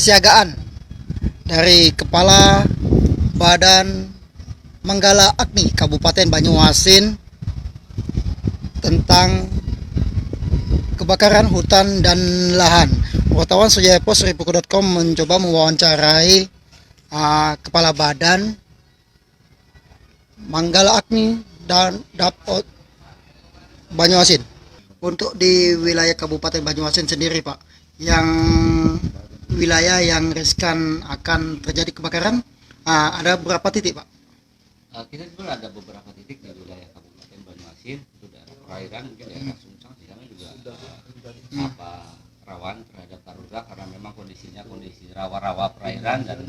kesiagaan dari Kepala Badan Manggala Agni Kabupaten Banyuasin tentang kebakaran hutan dan lahan. Wartawan Sujaya Pos Ripuku.com mencoba mewawancarai Kepala Badan Manggala Agni dan Dapot Banyuasin. Untuk di wilayah Kabupaten Banyuasin sendiri, Pak, yang wilayah yang riskan akan terjadi kebakaran, ada berapa titik, Pak? Kita sebenarnya ada beberapa titik di wilayah Kabupaten Banyuasin, itu daerah perairan, mungkin daerah Sungsang, di sana juga rawan terhadap karhutla karena memang kondisi rawa-rawa perairan dan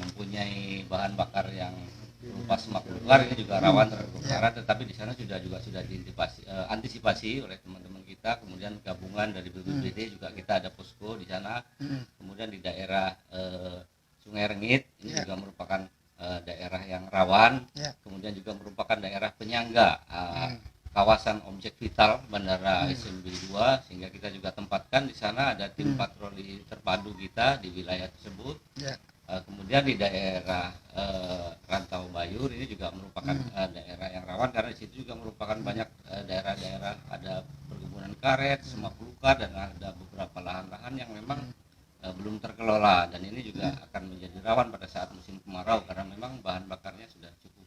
mempunyai bahan bakar yang berupa semak belukar, ini juga rawan terhadap kebakaran. Tetapi di sana sudah diantisipasi oleh teman-teman kita, kemudian gabungan dari BPBD juga kita ada posko di sana. Kemudian di daerah Sungai Rengit ini juga merupakan daerah yang rawan, kemudian juga merupakan daerah penyangga kawasan objek vital Bandara SMB 2, sehingga kita juga tempatkan di sana ada tim patroli terpadu kita di wilayah tersebut. Kemudian di daerah Rantau Bayur ini juga merupakan daerah yang rawan karena di situ juga merupakan banyak daerah-daerah ada perkebunan karet, semak belukar, dan ada beberapa lahan-lahan yang memang belum terkelola, dan ini juga akan menjadi rawan pada saat musim kemarau karena memang bahan bakarnya sudah cukup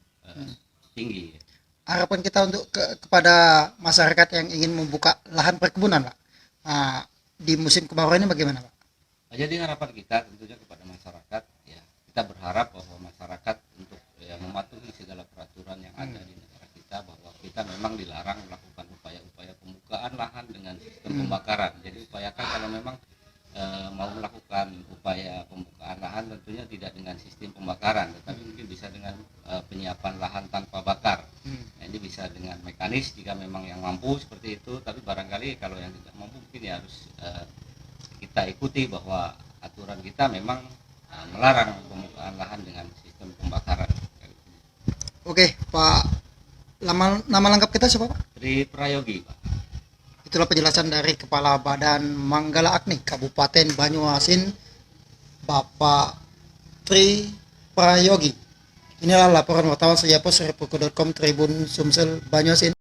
tinggi. Harapan kita untuk kepada masyarakat yang ingin membuka lahan perkebunan, Pak, di musim kemarau ini bagaimana, Pak? Jadi harapan kita tentunya kepada masyarakat, ya kita berharap bahwa masyarakat untuk mematuhi segala peraturan yang ada di negara kita, bahwa kita memang dilarang melakukan upaya-upaya pembukaan lahan dengan sistem pembakaran. Jadi upayakan kalau memang mau melakukan upaya pembukaan lahan tentunya tidak dengan sistem pembakaran, tetapi mungkin bisa dengan penyiapan lahan tanpa bakar. Nah, ini bisa dengan mekanis jika memang yang mampu seperti itu, tapi barangkali kalau yang tidak mampu mungkin ya harus kita ikuti bahwa aturan kita memang melarang pembukaan lahan dengan sistem pembakaran. Oke, Pak. Nama lengkap kita siapa, Pak? Tri Prayogi, Pak. Itulah penjelasan dari Kepala Badan Manggala Agni Kabupaten Banyuasin, Bapak Tri Prayogi. Inilah laporan wartawan Sujaya Pos Ripuku.com Tribun Sumsel Banyuasin.